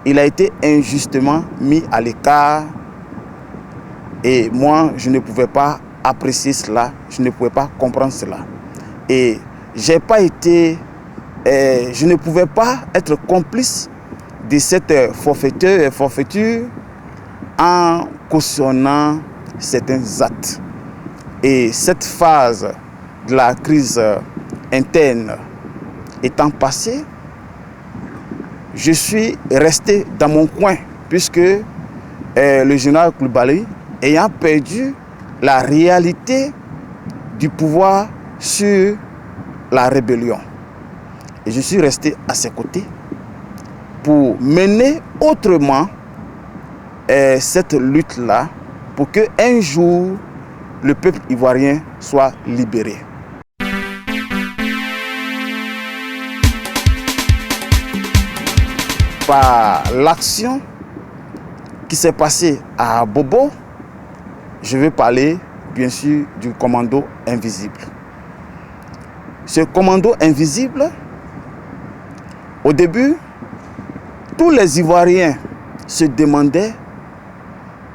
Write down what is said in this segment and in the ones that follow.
il a été injustement mis à l'écart et moi, je ne pouvais pas apprécier cela, je ne pouvais pas comprendre cela. Et je ne pouvais pas être complice de cette forfaiture en cautionnant certains actes. Et cette phase de la crise interne étant passée, je suis resté dans mon coin puisque le général Coulibaly, ayant perdu la réalité du pouvoir sur la rébellion. Et je suis resté à ses côtés pour mener autrement cette lutte-là pour qu'un jour, le peuple ivoirien soit libéré. Par l'action qui s'est passée à Bobo, je vais parler bien sûr du commando invisible. Ce commando invisible, au début, tous les Ivoiriens se demandaient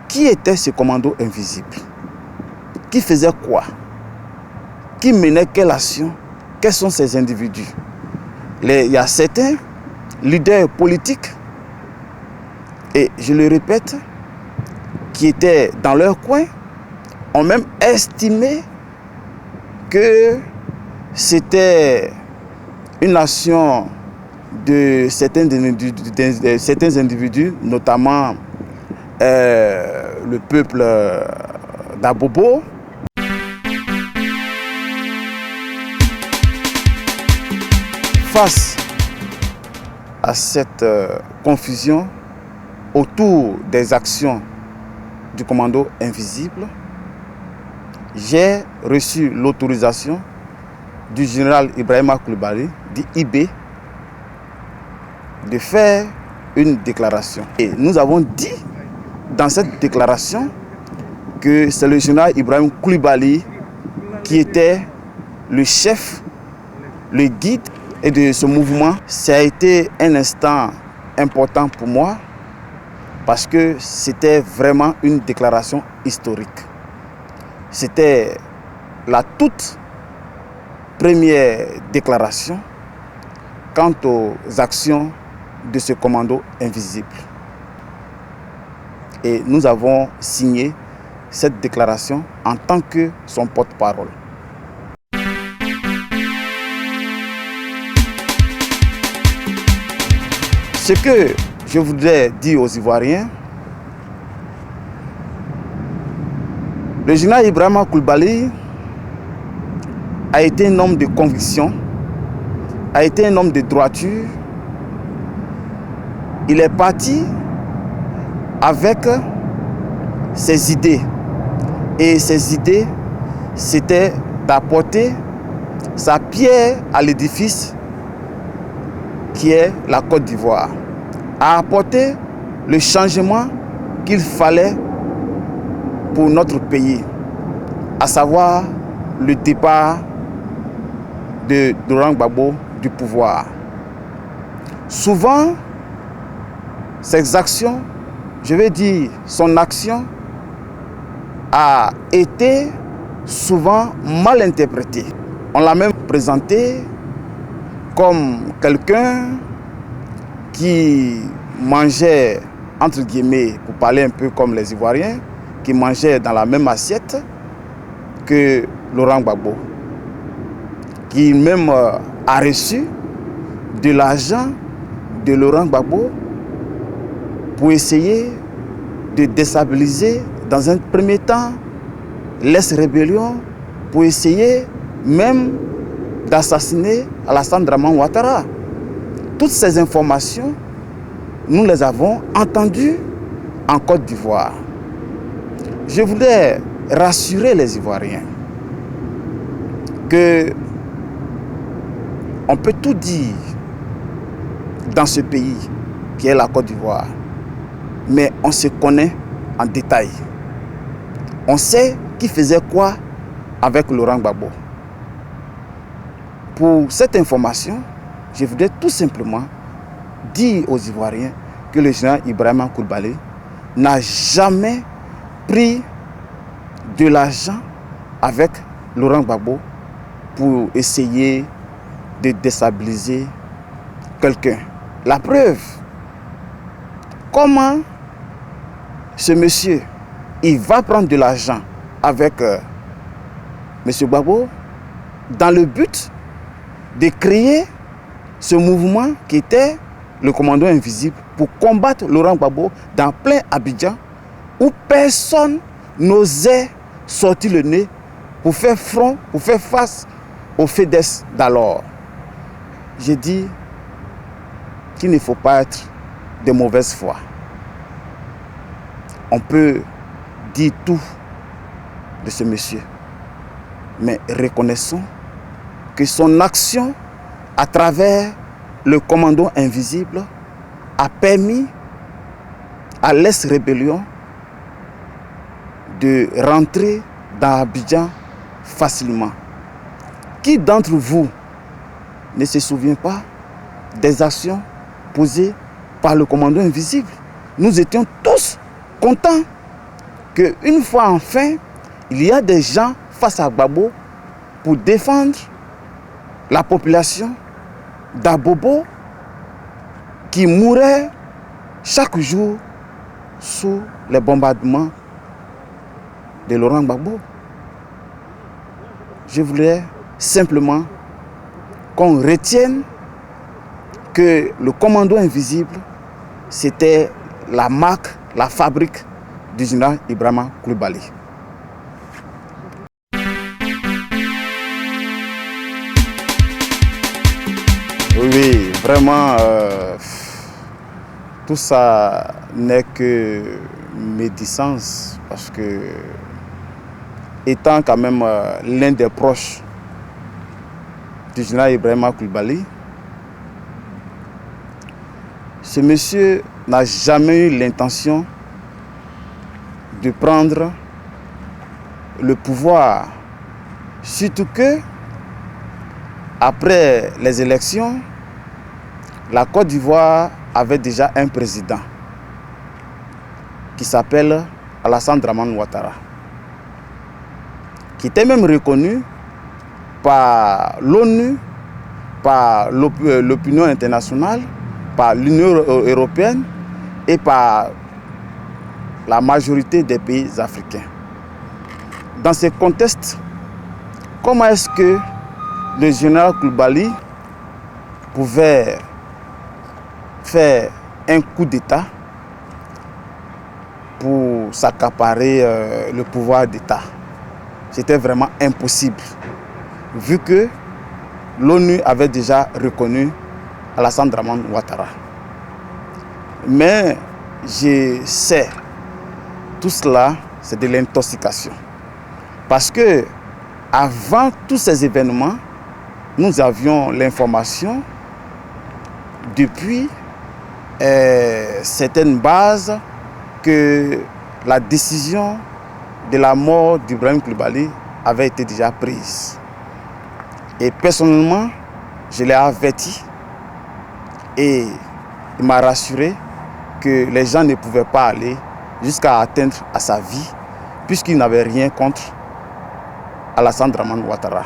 qui était ce commando invisible, qui faisait quoi, qui menait quelle action, quels sont ces individus. Il y a certains leaders politiques, et je le répète, qui étaient dans leur coin, ont même estimé que c'était une action de certains individus, notamment le peuple d'Abobo. Face à cette confusion autour des actions du commando invisible, j'ai reçu l'autorisation du général Ibrahima Coulibaly, dit IB, de faire une déclaration. Et nous avons dit dans cette déclaration que c'est le général Ibrahima Coulibaly qui était le chef, le guide et de ce mouvement. Ça a été un instant important pour moi parce que c'était vraiment une déclaration historique. C'était la toute première déclaration quant aux actions de ce commando invisible. Et nous avons signé cette déclaration en tant que son porte-parole. Ce que je voudrais dire aux Ivoiriens, le général Ibrahima Coulibaly a été un homme de conviction, a été un homme de droiture. Il est parti avec ses idées. Et ses idées, c'était d'apporter sa pierre à l'édifice qui est la Côte d'Ivoire, à apporter le changement qu'il fallait pour notre pays, à savoir le départ de Laurent Gbagbo du pouvoir. Souvent, ces actions, je vais dire son action, a été souvent mal interprétée. On l'a même présenté comme quelqu'un qui mangeait, entre guillemets, pour parler un peu comme les Ivoiriens, qui mangeait dans la même assiette que Laurent Gbagbo, qui même a reçu de l'argent de Laurent Gbagbo pour essayer de déstabiliser dans un premier temps l'ex-rébellion, pour essayer même d'assassiner Alassane Dramane Ouattara. Toutes ces informations, nous les avons entendues en Côte d'Ivoire. Je voulais rassurer les Ivoiriens que on peut tout dire dans ce pays qui est la Côte d'Ivoire, mais on se connaît en détail. On sait qui faisait quoi avec Laurent Gbagbo. Pour cette information, je voudrais tout simplement dire aux Ivoiriens que le général Ibrahima Coulibaly n'a jamais pris de l'argent avec Laurent Gbagbo pour essayer de déstabiliser quelqu'un. La preuve, comment ce monsieur, il va prendre de l'argent avec M. Gbagbo dans le but de créer ce mouvement qui était le commando invisible pour combattre Laurent Gbagbo dans plein Abidjan où personne n'osait sortir le nez pour faire front, pour faire face aux FEDES d'alors. J'ai dit qu'il ne faut pas être de mauvaise foi. On peut dire tout de ce monsieur, mais reconnaissons que son action à travers le commando invisible a permis à l'Est Rébellion de rentrer dans Abidjan facilement. Qui d'entre vous ne se souvient pas des actions posées par le commando invisible? Nous étions tous contents qu'une fois enfin, il y a des gens face à Gbagbo pour défendre la population d'Abobo qui mourait chaque jour sous les bombardements de Laurent Gbagbo. Je voulais simplement qu'on retienne que le commando invisible, c'était la marque, la fabrique du général Ibrahima Coulibaly. Oui, vraiment, tout ça n'est que médisance parce que, étant quand même l'un des proches du général Ibrahima Coulibaly, ce monsieur n'a jamais eu l'intention de prendre le pouvoir, surtout que après les élections, la Côte d'Ivoire avait déjà un président qui s'appelle Alassane Dramane Ouattara, qui était même reconnu par l'ONU, par l'opinion internationale, par l'Union européenne et par la majorité des pays africains. Dans ce contexte, comment est-ce que le général Coulibaly pouvait faire un coup d'État pour s'accaparer le pouvoir d'État? C'était vraiment impossible, vu que l'ONU avait déjà reconnu Alassane Dramane Ouattara. Mais je sais, tout cela, c'est de l'intoxication. Parce que avant tous ces événements, nous avions l'information depuis certaines bases que la décision de la mort d'Ibrahima Coulibaly avait été déjà prise. Et personnellement, je l'ai averti et il m'a rassuré que les gens ne pouvaient pas aller jusqu'à atteindre à sa vie puisqu'il n'avait rien contre Alassane Dramane Ouattara.